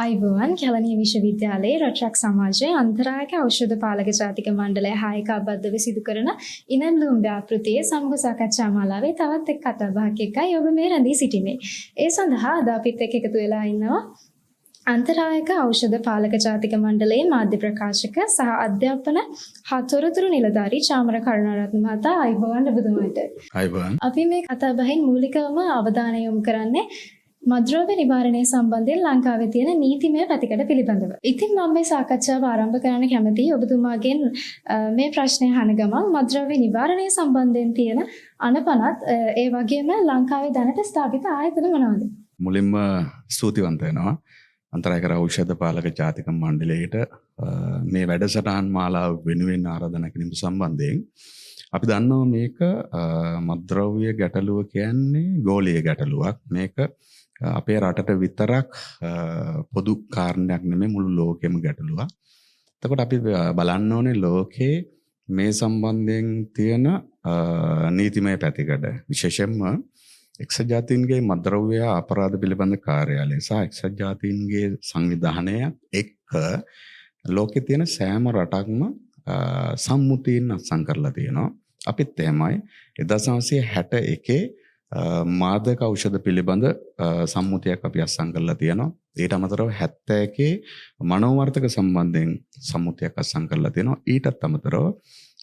අයිබෝවන් කැලණිය විශ්වවිද්‍යාලයේ රටරක් සමාජයේ අන්තරායක ඖෂධ පාලක ජාතික මණ්ඩලය හයක අබද්ධව සිදු කරන ඉනැන්ලුම් ව්‍යාපෘතියේ සමුග සාකච්ඡා මාලාවේ තවත් එක් කතාබහක් එක්කයි ඔබ මේ රැඳී සිටින්නේ. ඒ සඳහා අද අපිත් එක්ක එකතු වෙලා ඉන්නවා අන්තරායක ඖෂධ පාලක ජාතික මණ්ඩලයේ මාධ්‍ය ප්‍රකාශක සහ අධ්‍යාපන හා තොරතුරු නිලධාරී චාමර කරුණාරත්න මහතා. අයිබෝවන් ඔබතුමාට. අයිබෝවන්. අපි මේ කතාබහින් මූලිකවම අවධානය යොමු කරන්නේ මද්‍රව්‍ය නිවාරණය සම්බන්ධයෙන් ලංකාවේ තියෙන නීතිමය පැතිකඩ පිළිබඳව. ඉතින් මම මේ සාකච්ඡාව ආරම්භ කරන්න කැමතියි ඔබතුමාගෙන් මේ ප්‍රශ්නය අහන ගමන් මද්‍රව්‍ය නිවාරණය සම්බන්ධයෙන් තියෙන අනපනත් ඒ වගේම ලංකාවේ දැනට ස්ථාපිත ආයතන මොනවද? මුලින්ම ස්තුතිවන්ත වෙනවා අන්තරායක ඖෂධ පාලක ජාතික මණ්ඩලයට මේ වැඩසටහන් මාලාව වෙනුවෙන් ආරාධනා කිරීම සම්බන්ධයෙන්. අපි දන්නවා මේක මද්‍රව්‍ය ගැටලුව කියන්නේ ගෝලීය ගැටලුවක්. මේක අපේ රටට විතරක් පොදු කාරණයක් නෙමෙයි මුළු ලෝකෙම ගැටලුවක්. එතකොට අපි බලන්න ඕනේ ලෝකේ මේ සම්බන්ධයෙන් තියෙන නීතිමය පැතිකඩ. විශේෂයෙන්ම එක්සත් ජාතීන්ගේ මද්‍රව්‍ය අපරාධ පිළිබඳ කාර්යාලය සහ එක්සත් ජාතීන්ගේ සංවිධානය එක්ක ලෝකේ තියෙන සෑම රටක්ම සම්මුතියෙන් අත්සන් කරලා තියෙනවා. අපිත් එහෙමයි 1961 මාදක ඖෂධ පිළිබඳ සම්මුතියක් අපි අත්සන් කරලා තියෙනවා. ඊට අමතරව 71 මනෝවර්තක සම්බන්ධයෙන් සම්මුතියක් අත්සන් කරලා තියෙනවා. ඊටත් අමතරව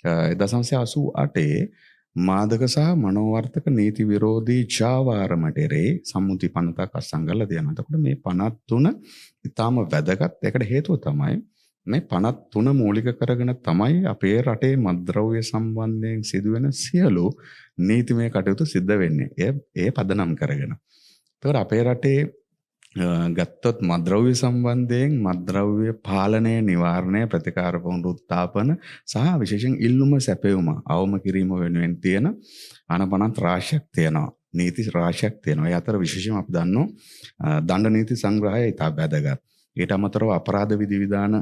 1988 මාදක සහ මනෝවර්තක නීති විරෝධී ජාවාර මටරේ සම්මුති පනතක් අත්සන් කරලා තියෙනවා. එතකොට මේ පනත් තුන ඉතාම වැදගත්. ඒකට හේතුව තමයි මේ පනත් තුන මූලික කරගෙන තමයි අපේ රටේ මද්‍රව්‍ය සම්බන්ධයෙන් සිදුවෙන සියලු නීතිමය කටයුතු සිද්ධ වෙන්නේ. ඒ පදනම් කරගෙන. ඒතකොට අපේ රටේ ගත්තොත් මද්‍රව්‍ය සම්බන්ධයෙන් මද්‍රව්‍ය පාලනය, නිවාරණය, ප්‍රතිකාර පුනරුත්ථාපන සහ විශේෂයෙන් ඉල්ලුම සැපයුම අවම කිරීම වෙනුවෙන් තියෙන අනපනත් රාශියක් තියෙනවා. නීති රාශියක් තියෙනවා. ඒ අතර විශේෂයෙන් අපි දන්නවා දණ්ඩ නීති සංග්‍රහය ඉතා වැදගත්. ඊට අමතරව අපරාධ විධි විධාන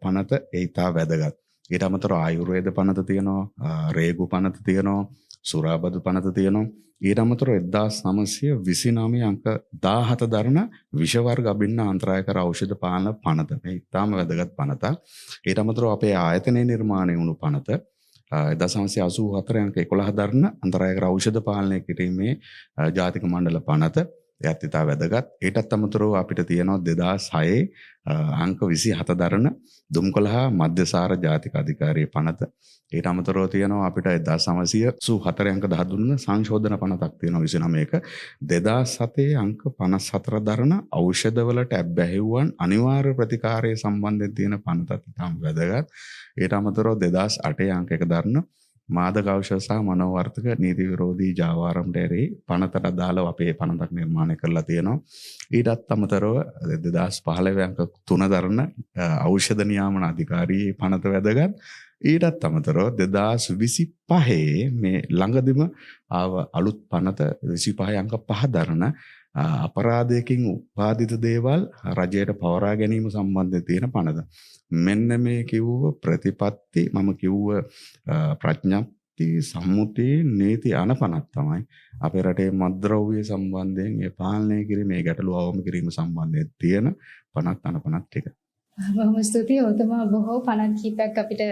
පනත ඉතා වැදගත්. ඊට අමතරව ආයුර්වේද පනත තියෙනවා, රේගු පනත තියෙනවා, සුරාබදු පනත තියෙනවා. ඊට අමතරව 1929 අංක 17 දරන විෂ වර්ග අභින්න අන්තරායකර ඖෂධ පාලන පනත. මේ ඉතාම වැදගත් පනතක්. ඊට අමතරව අපේ ආයතනයේ නිර්මාණය වුණු පනත 1984 අංක 11 දරන අන්තරායකර ඖෂධ පාලනය කිරීමේ ජාතික මණ්ඩල පනත. එයත් ඉතා වැදගත්. ඊටත් අමතරව අපිට තියෙනවා 2006 අංක 27 දරන දුම්කොළ හා මධ්‍යසාර ජාතික අධිකාරියේ පනත. ඊට අමතරව තියෙනවා අපිට 1984 අංක 13 සංශෝධන පනතක් තියෙනවා 29ක. 2007 අංක 54 දරන ඖෂධවලට ඇබ්බැහිවන් අනිවාර්ය ප්‍රතිකාරයේ සම්බන්ධයෙන් තියෙන පනතත් ඉතාම වැදගත්. ඊට අමතරව 2008 අංක 1 දරන මාදක ඖෂධ සහ මනෝවර්තක නීති විරෝධී ජාවාරම්ට ඇරේ පනතට අදාළව අපේ පනතක් නිර්මාණය කරලා තියෙනවා. ඊටත් අමතරව 2015 අංක 3 දරන ඖෂධ නියාමන අධිකාරියේ පනත වැදගත්. ඊටත් අමතරව 2025 මේ ළඟදිම ආව අලුත් පනත 25 අංක 5 දරන අපරාධයකින් උපාදිත දේවල් රජයට පවරා ගැනීම සම්බන්ධයෙන් තියෙන පනත. මෙන්න මේ කිව්ව ප්‍රතිපත්ති මම කිව්ව ප්‍රඥප්ති සම්මුති නීති අනපනක් තමයි අපේ රටේ මද්‍රව්‍ය සම්බන්ධයෙන් ඒ පාලනය කිරීමේ ගැටලුව අවම කිරීම සම්බන්ධයෙන් තියෙන පනත් අනපනත් ටික. බොහොම ස්තුතියි. ඔබතුමා බොහෝ පනත් කීපයක් අපිට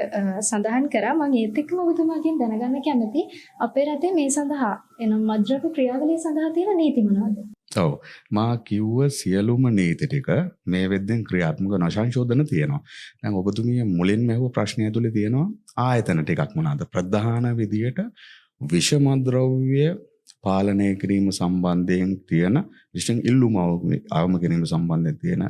සඳහන් කරා. මම ඒත් එක්කම ඔබතුමාගෙන් දැනගන්න කැමති අපේ රටේ මේ සඳහා එනම් මද්‍රව්‍ය ක්‍රියාවලිය සඳහා තියෙන නීති මොනවද? ඔව් මා කිව්ව සියලුම නීති ටික මේ වෙද්දෙන් ක්‍රියාත්මක නො සංශෝධන තියෙනවා. දැන් ඔබතුමිය මුලින්ම අහුව ප්‍රශ්නය ඇතුලේ තියෙනවා ආයතන ටිකක් මොනවාද? ප්‍රධාන විදියට විෂ මද්‍රව්‍ය පාලනය කිරීම සම්බන්ධයෙන් තියෙන විශේෂයෙන් ඉල්ලුම අවම කිරීම සම්බන්ධයෙන් තියෙන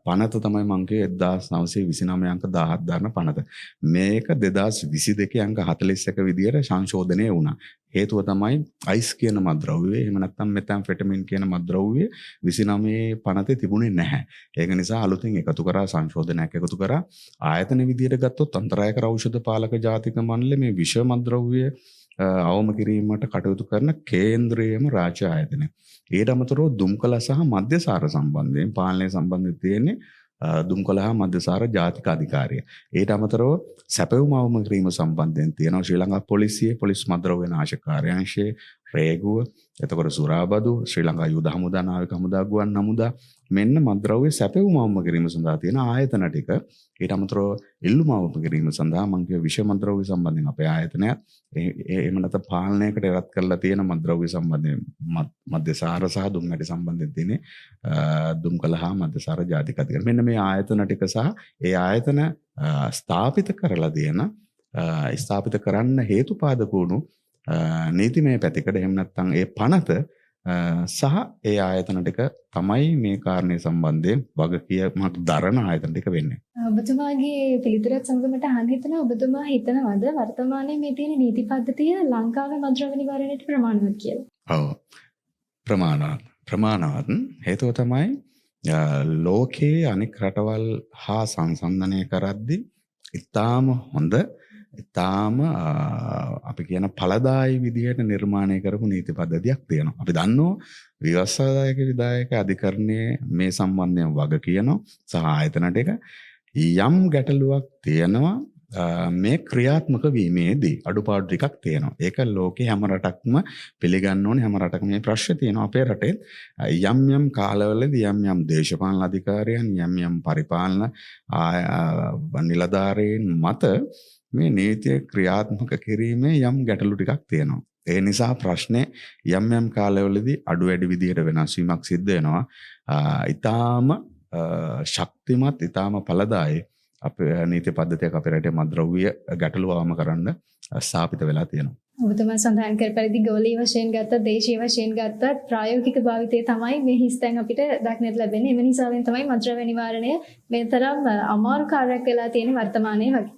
පනත තමයි මං කියේ 1929 අංක 17 දරන පනත. මේක 2022 අංක 41 විදියට සංශෝධනය වුණා. හේතුව තමයි අයිස් කියන මද්‍රව්‍ය එහෙම නැත්නම් මෙතැම්ෆෙටමින් කියන මද්‍රව්‍ය 29 පනතේ තිබුණේ නැහැ. ඒක නිසා අලුතින් එකතු කරා සංශෝධනයක් එකතු කරා ආයතන විදියට ගත්තොත් අන්තරායකර ඖෂධ පාලක ජාතික මණ්ඩලය මේ විෂ මද්‍රව්‍ය අවම කිරීමට කටයුතු කරන කේන්ද්‍රීයම රාජ්‍ය ආයතනය. ඊට අමතරව දුම්කොළ සහ මධ්‍යසාර සම්බන්ධයෙන් පාලනය සම්බන්ධයෙන් තියෙන්නේ දුම්කොළ හා මධ්‍යසාර ජාතික අධිකාරිය. ඊට අමතරව සැපයුම අවම කිරීම සම්බන්ධයෙන් තියෙනවා ශ්‍රී ලංකා පොලිසිය, පොලිස් මද්‍රව්‍ය නාශක කාර්යාංශය, රේගුව, එතකොට සුරාබදු, ශ්‍රී ලංකා යුද හමුදා, නාවික හමුදා, ගුවන් හමුදා, මෙන්න මද්ද්‍රව්‍ය සැපෙවුම අවම කිරීම සඳහා තියෙන ආයතන ටික. ඊට අමතරව ඉල්ලුම අවම කිරීම සඳහා මම කිය විෂ මද්ද්‍රව්‍ය සම්බන්ධයෙන් අපේ ආයතනයත් එහෙම නැත්නම් පාලනයකට එරත් කරලා තියෙන මද්ද්‍රව්‍ය සම්බන්ධයෙන් මද්‍යසාර සහ දුම් වැඩි සම්බන්ධයෙන් තියෙන දුම් කළා මද්‍යසාර ජාතික අධිකරණ. මෙන්න මේ ආයතන ටික සහ ඒ ආයතන ස්ථාපිත කරලා තියෙන ස්ථාපිත කරන්න හේතුපාදක වුණු නීතිමය පැතිකඩ එහෙම නැත්නම් ඒ පනත සහ ඒ ආයතන ටික තමයි මේ කාරණේ සම්බන්ධයෙන් වගකීමක් දරන ආයතන ටික වෙන්නේ. ඔබතුමාගේ පිළිතුරත් සමග මට අහන්න හිතෙනවා ඔබතුමා හිතනවද වර්තමානයේ මේ තියෙන නීති පද්ධතිය ලංකාවේ මද්ද්‍රව්‍ය නිවාරණයට ප්‍රමාණවත් කියලා? ඔව්. ප්‍රමාණවත් හේතුව තමයි ලෝකයේ අනෙක් රටවල් හා සංසන්දනය කරද්දී ඉතාම හොඳ ඉතාම අපි කියන ඵලදායී විදිහට නිර්මාණය කරපු නීති පද්ධතියක් තියෙනවා. අපි දන්නවා ව්‍යවස්ථාදායක විධායක අධිකරණයේ මේ සම්බන්ධයෙන් වග කියනවා සහ ආයතන ටික යම් ගැටලුවක් තියෙනවා මේ ක්‍රියාත්මක වීමේදී අඩුපාඩු ටිකක් තියෙනවා. ඒක ලෝකේ හැම රටක්ම පිළිගන්න ඕනේ. හැම රටකම මේ ප්‍රශ්නේ තියෙනවා. අපේ රටේ යම් කාලවලදී යම් දේශපාලන අධිකාරියන් යම් පරිපාලන නිලධාරීන් මත මේ නීතිය ක්‍රියාත්මක කිරීමේ යම් ගැටලු ටිකක් තියෙනවා. ඒ නිසා ප්‍රශ්නේ යම් කාලවලදී අඩු වැඩි විදිහට වෙනස් වීමක් සිද්ධ වෙනවා. ඊටාම ශක්තිමත් ඊටාම ඵලදායී අපේ නීති පද්ධතියක් අපේ රටේ මද්ද්‍රව්‍ය ගැටලුව අවම කරන්න ස්ථාපිත වෙලා තියෙනවා. ඔබතුමා සඳහන් කර පරිදි ගෝලීය වශයෙන් ගත්තත් දේශීය වශයෙන් ගත්තත් ප්‍රායෝගික භාවිතය තමයි මේ හිස්තැන් අපිට දක්නට ලැබෙන්නේ. එම නිසාවෙන් තමයි මද්ද්‍රව්‍ය නිවාරණය මේ තරම් අමාරු කාර්යයක් වෙලා තියෙන වර්තමානයේ වගේ.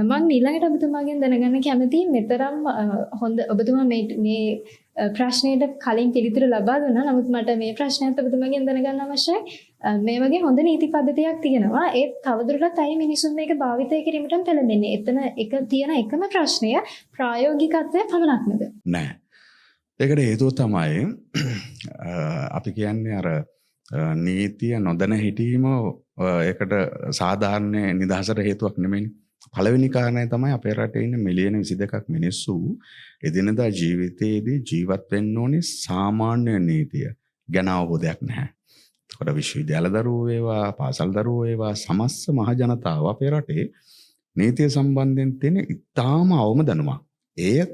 මම ඊළඟට ඔබතුමාගෙන් දැනගන්න කැමතියි මෙතරම් හොඳ ඔබතුමා මේ ප්‍රශ්නයට කලින් පිළිතුරු ලබා දුන්නා. නමුත් මට මේ ප්‍රශ්නයත් ඔබතුමාගෙන් දැනගන්න අවශ්‍යයි. මේ වගේ හොඳ නීති පද්ධතියක් තියෙනවා. ඒත් තවදුරටත් අය මිනිසුන් මේක භාවිතය කිරීමට පෙළඹෙන්නේ. එතන එක තියෙන එකම ප්‍රශ්නය ප්‍රායෝගිකත්වය පමණක්මද? නෑ. ඒකට හේතුව තමයි අපි කියන්නේ අර නීතිය නොදැන හිටීම ඒකට සාධාරණ නිදහසට හේතුවක් නෙමෙයිනේ. පළවෙනි කාරණය තමයි අපේ රටේ ඉන්න මිලියන 22ක් මිනිස්සු එදිනදා ජීවිතයේදී ජීවත් වෙන්න ඕනේ සාමාන්‍ය නීතිය ගැන අවබෝධයක් නැහැ. ඒකට විශ්වවිද්‍යාල දරුවෝ වේවා, පාසල් දරුවෝ වේවා, සමස්ත මහ ජනතාව අපේ රටේ නීතිය සම්බන්ධයෙන් තියෙන ඉතාම අවම දැනුමක්. එය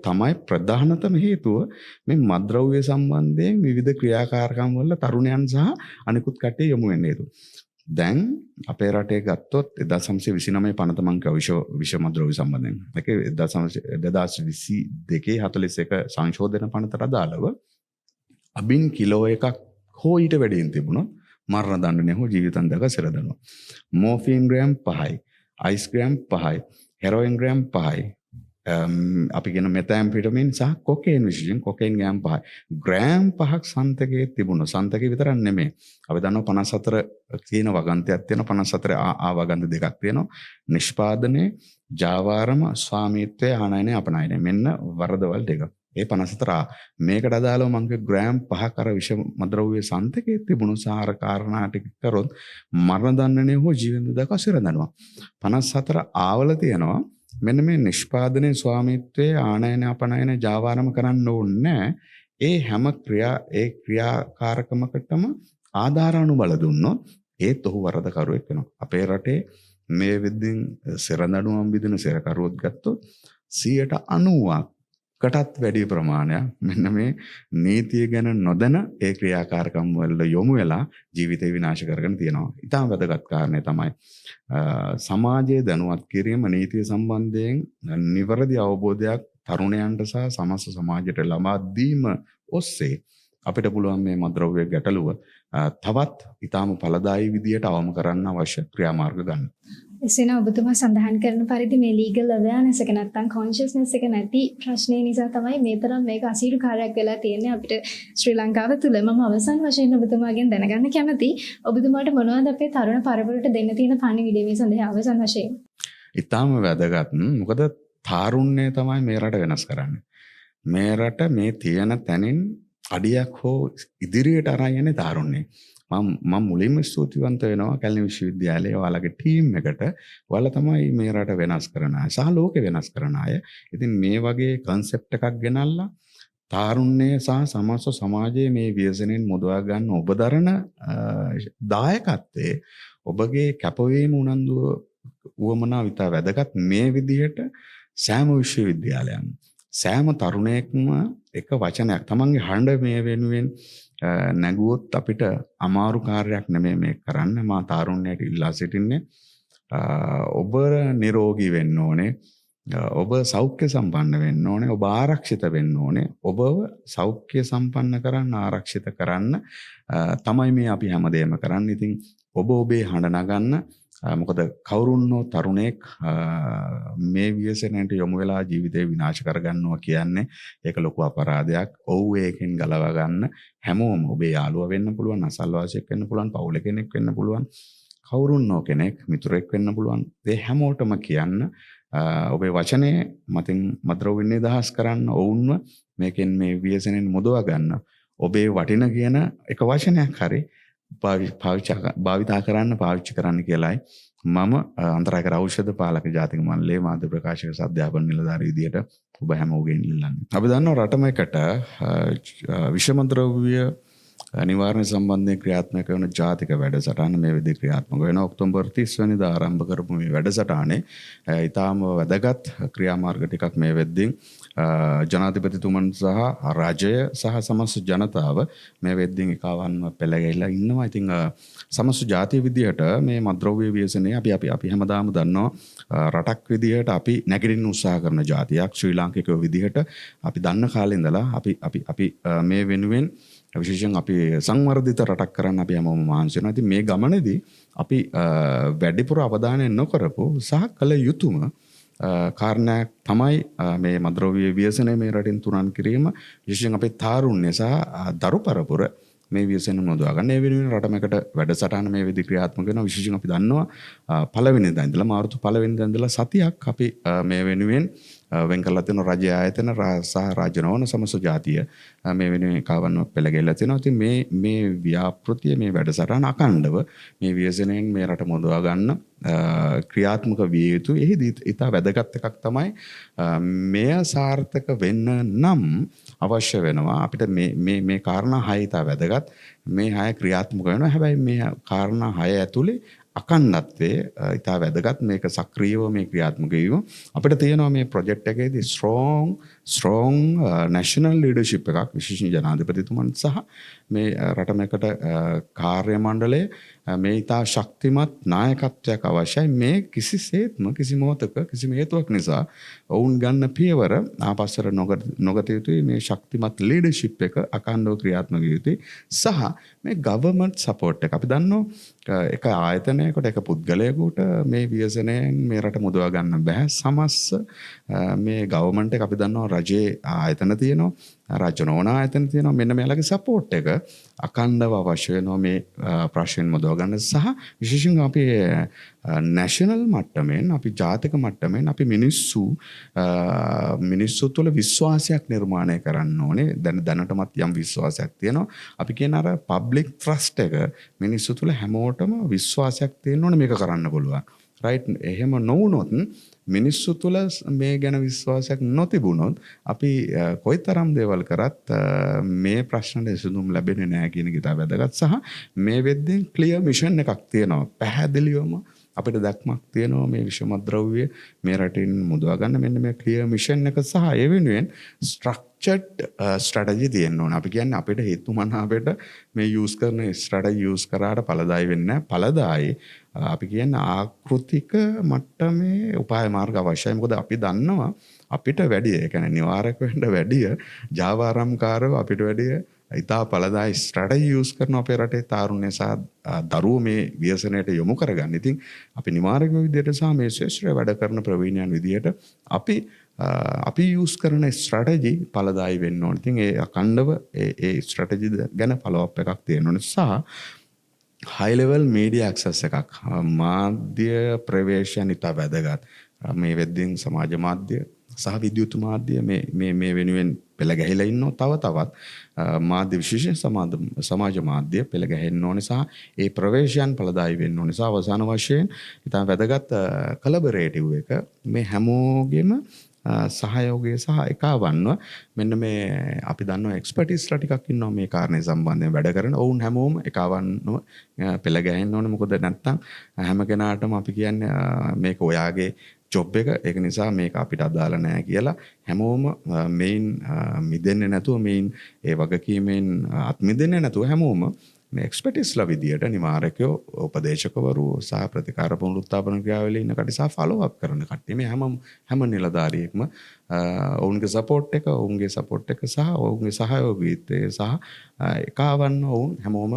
තමයි ප්‍රධානතම හේතුව මේ මද්ද්‍රව්‍ය සම්බන්ධයෙන් විවිධ ක්‍රියාකාරකම් වල තරුණයන් සහ අනිකුත් කට්ටිය යොමු වෙන්න හේතුව. දැන් අපේ රටේ ගත්තොත් 1929 පනත මං කියව විෂ මද්ද්‍රව්‍ය සම්බන්ධයෙන්. ඒක 2022 41 සංශෝධන පනතට අදාළව අබින් කිලෝ එකක් හෝ ඊට වැඩියෙන් තිබුණොත් මරණ දඬුවම හෝ ජීවිතාන්තක සැර දඬුවම. මෝෆින් ග්‍රෑම් 5යි, අයිස් ග්‍රෑම් 5යි, හෙරොයින් ග්‍රෑම් 5යි. අපි කියන මෙතැම්ෆෙටමින් සහ කොකේන් විශේෂයෙන් කොකේන් ග්‍රෑම් 5යි. ග්‍රෑම් 5ක් සන්තකයේ තිබුණා. සන්තකේ විතරක් නෙමෙයි. අපි දන්නවා 54 තියෙන වගන්තයක් තියෙනවා. 54 ආ වගන්ත දෙකක් තියෙනවා. නිෂ්පාදනයේ, ජාවාරම, ස්වාමීත්වය, ආනයනය, අපනයනය. මෙන්න වරදවල් දෙක. ඒ 54 මේකට අදාළව මම ග්‍රෑම් 5ක් අර විෂ මද්ද්‍රව්‍ය සන්තකයේ තිබුණු සාර කාරණා ටික කරොත් මරණ දඬුවම හෝ ජීවිත දක්වා සිර දඬුවම 54 ආවල තියෙනවා. මෙන්න මේ නිෂ්පාදනයේ, ස්වාමීත්වයේ, ආනයන, අපනයන, ජාවාරම කරන්න ඕනේ. ඒ හැම ක්‍රියාකාරකමකටම ආධාර අනුබල දුන්නොත් ඒත් ඔහු වරදකරුවෙක් වෙනවා. අපේ රටේ මේ විදිහින් සිර දඬුවම් විදින සිරකරුවොත් ගත්තොත් 90%කටත් වැඩි ප්‍රමාණයක් මෙන්න මේ නීතිය ගැන නොදැන ඒ ක්‍රියාකාරකම් වල යොමු වෙලා ජීවිතය විනාශ කරගෙන තියෙනවා. ඊටම වැදගත් කාරණේ තමයි සමාජයේ දැනුවත් කිරීම නීතිය සම්බන්ධයෙන් නිවැරදි අවබෝධයක් තරුණයන්ට සහ සමස්ත සමාජයට ලබා දීම ඔස්සේ අපිට පුළුවන් මේ මද්ද්‍රව්‍ය ගැටලුව තවත් ඊටම ඵලදායී විදියට අවම කරන්න අවශ්‍ය ක්‍රියාමාර්ග ගන්න. එසේනම් ඔබතුමා සඳහන් කරන පරිදි මේ ලීගල් අවයර්නස් එක නැත්නම් කොන්ෂස්නස් එක නැති ප්‍රශ්නේ නිසා තමයි මේ තරම් මේක අසීරු කාර්යයක් වෙලා තියෙන්නේ අපිට ශ්‍රී ලංකාව තුළ. මම අවසන් වශයෙන් ඔබතුමාගෙන් දැනගන්න කැමතියි ඔබතුමාට මොනවද අපේ තරුණ පරපුරට දෙන්න තියෙන පණිවිඩය මේ සඳහා අවසන් වශයෙන්? ඊටම වැදගත්. මොකද තාරුණ්‍යය තමයි මේ රට වෙනස් කරන්නේ. මේ රට මේ තියෙන තැනින් අඩියක් හෝ ඉදිරියට අරන් යන්නේ තාරුණ්‍යය. මම මුලින්ම ස්තුතිවන්ත වෙනවා කැලණි විශ්වවිද්‍යාලයේ ඔයාලගේ ටීම් එකට. ඔයාලා තමයි මේ රට වෙනස් කරන අය සහ ලෝකෙ වෙනස් කරන අය. ඉතින් මේ වගේ concept එකක් ගෙනල්ලා තාරුණ්‍යය සහ සමස්ත සමාජයේ මේ ව්‍යසනයෙන් මුදවා ගන්න ඔබ දරන දායකත්වයේ ඔබගේ කැපවීම උනන්දුව උවමනාව ඉතා වැදගත්. මේ විදිහට සෑම විශ්වවිද්‍යාලයන් සෑම තරුණයෙක්ම එක වචනයක් තමන්ගේ හඬ මේ වෙනුවෙන් නැගුවොත් අපිට අමාරු කාර්යයක් නෙමෙයි මේ කරන්න. මා තාරුණ්‍යයට ඉල්ලා සිටින්නේ ඔබ නිරෝගී වෙන්න ඕනේ. ඔබ සෞඛ්‍ය සම්පන්න වෙන්න ඕනේ. ඔබ ආරක්ෂිත වෙන්න ඕනේ. ඔබව සෞඛ්‍ය සම්පන්න කරන්න, ආරක්ෂිත කරන්න තමයි මේ අපි හැමදේම කරන්නේ. ඉතින් ඔබ ඔබේ හඬ නගන්න. මොකද කවුරුන්නෝ තරුණයෙක් මේ ව්‍යසනයට යොමු වෙලා ජීවිතේ විනාශ කරගන්නවා කියන්නේ ඒක ලොකු අපරාධයක්. ඔව් ඒකෙන් ගලව ගන්න හැමෝම ඔබේ යාළුවා වෙන්න පුළුවන්, අසල්වාසියෙක් වෙන්න පුළුවන්, පවුල කෙනෙක් වෙන්න පුළුවන්, කවුරුන්නෝ කෙනෙක්, මිතුරෙක් වෙන්න පුළුවන්. ඒ හැමෝටම කියන්න ඔබේ වචනේ මතින් මද්‍රව්‍ය නිදහස් කරන්න, ඔවුන්ව මේකෙන් මේ ව්‍යසනෙන් මුදවා ගන්න. ඔබේ වටින කියන එක වචනයක් හරි භාවිතා කරන්න, පාවිච්චි කරන්න කියලායි මම අන්තරායකර ඖෂධ පාලක ජාතික මණ්ඩලයේ මාධ්‍ය ප්‍රකාශක අධ්‍යාපන නිලධාරී විදියට ඔබ හැමෝගෙන් ඉල්ලන්නේ. අපි දන්නවා රටම එකට විෂම ද්‍රව්‍ය නිවාරණ සම්බන්ධයෙන් ක්‍රියාත්මක වන ජාතික වැඩසටහන මේ විදිහට ක්‍රියාත්මක වෙනවා. ඔක්තෝබර් 30 වෙනිදා ආරම්භ කරපු මේ වැඩසටහනේ ඊටාම වැදගත් ක්‍රියාමාර්ග ටිකක් මේ වෙද්දී ජනාධිපතිතුමන් සහ රජය සහ සමස්ත ජනතාව මේ වෙද්දී එකවන්ව පෙළගැහිලා ඉන්නවා. ඉතින් සමස්ත ජාතිය විදිහට මේ මද්‍රව්‍ය ව්‍යසනය අපි හැමදාම දන්නවා රටක් විදිහට අපි නැගිටින්න උත්සාහ කරන ජාතියක්. ශ්‍රී ලාංකිකයෝ විදිහට අපි දන්න කාලේ ඉඳලා අපි මේ වෙනුවෙන් විශේෂයෙන් අපි සංවර්ධිත රටක් කරන්න අපි හැමෝම මහන්සි වෙනවා. ඉතින් මේ ගමනේදී අපි වැඩිපුර අවධානය නොකරපු සහ කළ යුතුම කාරණයක් තමයි මේ මද්‍රව්‍ය ව්‍යසනය මේ රටින් තුරන් කිරීම. විශේෂයෙන් අපේ තාරුණ්‍ය සහ දරු පරපුර මේ ව්‍යසන මුදවා ගන්න. ඒ වෙනුවෙන් රටමකට වැඩසටහන මේ විදිහට ක්‍රියාත්මක වෙනවා. විශේෂයෙන් අපි දන්නවා පළවෙනිදා ඉඳලා මාර්තු පළවෙනිදා ඉඳලා සතියක් අපි මේ වෙනුවෙන් වෙන් කරලා තියෙන රජ ආයතන සහ රාජ්‍ය නොවන සමස්ත ජාතිය මේ වෙනුවෙන් එකවන්ව පෙළගැහිලා තියෙනවා. ඉතින් මේ ව්‍යාපෘතිය මේ වැඩසටහන අකණ්ඩව මේ ව්‍යසනයෙන් මේ රට මුදවා ගන්න ක්‍රියාත්මක විය යුතුයි. එහිදී ඉතා වැදගත් එකක් තමයි මෙය සාර්ථක වෙන්න නම් අවශ්‍ය වෙනවා අපිට මේ කාරණා 6 ඉතා වැදගත්. මේ 6 ක්‍රියාත්මක වෙනවා. හැබැයි මේ කාරණා 6 ඇතුලේ අකණ්ඩත්වයේ ඉතා වැදගත්. මේක සක්‍රියව මේ ක්‍රියාත්මක වීම අපිට තියෙනවා මේ ප්‍රොජෙක්ට් එකේදී strong national leadership එකක් විශේෂයෙන් ජනාධිපතිතුමන් සහ මේ රටමකට කාර්ය මණ්ඩලයේ මේ ඉතා ශක්තිමත් නායකත්වයක් අවශ්‍යයි. මේ කිසිසේත්ම කිසි මොහොතක කිසිම හේතුවක් නිසා ඔවුන් ගන්න පියවර ආපස්සට නොගත යුතුයි. මේ ශක්තිමත් ලීඩර්ෂිප් එක අකණ්ඩව ක්‍රියාත්මක විය යුතුයි. සහ මේ ගවර්න්මන්ට් සපෝට් එක අපි දන්නවා එක ආයතනයකට එක පුද්ගලයෙකුට මේ ව්‍යසනයෙන් මේ රට මුදවා ගන්න බෑ. සමස්ත මේ ගවර්න්මන්ට් එක අපි දන්නවා රජයේ ආයතන තියෙනවා, රාජ්‍ය නොවන ආයතන තියෙනවා. මෙන්න මේලගේ සපෝට් එක අකණ්ඩව අවශ්‍ය වෙනවා මේ ප්‍රශ්නෙන් මුදවා ගන්න. සහ විශේෂයෙන් අපි නැෂනල් මට්ටමෙන් අපි ජාතික මට්ටමෙන් අපි මිනිස්සු තුළ විශ්වාසයක් නිර්මාණය කරන්න ඕනේ. දැනටමත් යම් විශ්වාසයක් තියෙනවා. අපි කියන අර පබ්ලික් ට්‍රස්ට් එක මිනිස්සු තුළ හැමෝටම විශ්වාසයක් තියෙන්න ඕනේ මේක කරන්න පුළුවන්. රයිට්. එහෙම නොවුනොත් මිනිස්සු තුළ මේ ගැන විශ්වාසයක් නොතිබුණොත් අපි කොයිතරම් දේවල් කරත් මේ ප්‍රශ්නට විසඳුම් ලැබෙන්නේ නැහැ කියන එක ඉතා වැදගත්. සහ මේ වෙද්දී ක්ලියර් මිෂන් එකක් තියෙනවා. පැහැදිලිවම අපිට දැක්මක් තියෙනවා මේ විෂමද්‍රව්‍ය මේ රටින් මුදවා ගන්න. මෙන්න මේ ක්ලියර් මිෂන් එක සහ ඒ වෙනුවෙන් ස්ට්‍රක්චර්ඩ් ස්ට්‍රැටජි තියෙන්න ඕන. අපි කියන්නේ අපිට හේතුමනාපයට මේ යූස් කරන ස්ට්‍රැටජි යූස් කරාට ඵලදායී වෙන්නේ නැහැ. ඵලදායී අපි කියන්නේ ආකෘතික මට්ටමේ උපාය මාර්ග අවශ්‍යයි. මොකද අපි දන්නවා අපිට වැඩිය, ඒ කියන්නේ නිවාරක වෙන්න වැඩිය ජාවාරම්කාරව අපිට වැඩිය ඉතා ඵලදායී ස්ට්‍රැටජි යූස් කරන අපේ රටේ තාරුණ්‍ය සහ දරුවෝ මේ ව්‍යසනයට යොමු කරගන්න. ඉතින් අපි නිවාරක විදියට සහ මේ ශ්‍රේෂ්ඨ වැඩ කරන ප්‍රවීණයන් විදියට අපි යූස් කරන ස්ට්‍රැටජි ඵලදායී වෙන්න ඕනේ. ඉතින් ඒ අකණ්ඩව ඒ ස්ට්‍රැටජි ගැන ෆලෝ අප් එකක් තියෙන්න ඕනේ. සහ high level media access එකක් මාධ්‍ය ප්‍රවේශයන් ඉතා වැදගත්. මේ වෙද්දී සමාජ මාධ්‍ය සහ විද්‍යුත් මාධ්‍ය මේ වෙනුවෙන් පෙළ ගැහිලා ඉන්නවා. තවත් මාධ්‍ය විශේෂයෙන් සමාජ මාධ්‍ය පෙළ ගැහෙන්න ඕනේ සහ ඒ ප්‍රවේශයන් ඵලදායී වෙන්න ඕනේ. සහ අවසාන වශයෙන් ඉතා වැදගත් කොලැබොරේටිව් එක මේ හැමෝගෙම සහයෝගය සහ එකවන්ව මෙන්න මේ අපි දන්නවා එක්ස්පර්ටිස්ලා ටිකක් ඉන්නවා මේ කාරණේ සම්බන්ධයෙන් වැඩ කරන. ඔවුන් හැමෝම එකවන්ව පෙළ ගැහෙන්න ඕනේ. මොකද නැත්තම් හැම කෙනාටම අපි කියන්නේ මේක ඔයාගේ ජොබ් එක. ඒක නිසා මේක අපිට අදාළ නැහැ කියලා හැමෝම මේන් මිදෙන්නේ නැතුව මේන් ඒ වගකීමෙන් අත් මිදෙන්නේ නැතුව හැමෝම මේ එක්ස්පර්ටිස්ලා විදියට නිවාරකයෝ උපදේශකවරු සහ ප්‍රතිකාර පුනරුත්ථාපන ක්‍රියාවලිය ඉන්න කටි සහ ෆලෝ අප් කරන කට්ටිය මේ හැම නිලධාරියෙක්ම ඔවුන්ගේ සපෝට් එක සහ ඔවුන්ගේ සහයෝගීත්වය සහ එකවන්න ඔවුන් හැමෝම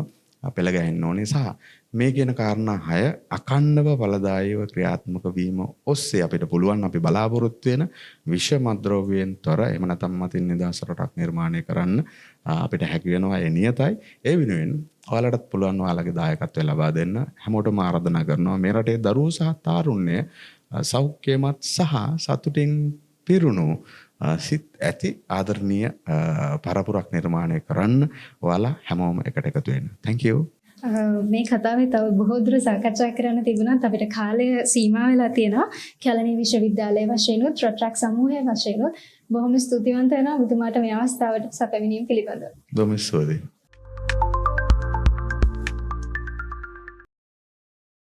පෙළ ගැහෙන්න ඕනේ සහ මේ කියන කාරණා 6 අඛණ්ඩව ඵලදායීව ක්‍රියාත්මක වීම ඔස්සේ අපිට පුළුවන් අපි බලාපොරොත්තු වෙන විෂමද්‍රව්‍යයෙන් තොර එහෙම නැත්නම් මතින් නිදහස් රටක් නිර්මාණය කරන්න අපිට හැකි වෙනවා. ඒ නියතයි. ඒ වෙනුවෙන් ඔයාලටත් පුළුවන් ඔයාලගේ දායකත්වය ලබා දෙන්න හැමෝටම ආරාධනා කරනවා. මේ රටේ දරුවෝ සහ තාරුණ්‍ය සෞඛ්‍යමත් සහ සතුටින් පිරුණු සිත් ඇති ආදරණීය පරපුරක් නිර්මාණය කරන්න ඔයාලා හැමෝම එකට එකතු වෙන්න. Thank you. මේ කතාවේ තව බොහෝ දුර සාකච්ඡා කරන්න තිබුණත් අපිට කාලය සීමා වෙලා තියෙනවා. කැලණි විශ්වවිද්‍යාලයේ වශයෙන් උත් රටක් සමූහයේ වශයෙන් උත් බොහොම ස්තුතිවන්ත වෙනවා ඔබතුමාට මේ අවස්ථාවට සැප විනීම පිළිබඳව. බොහොම ස්තුතියි.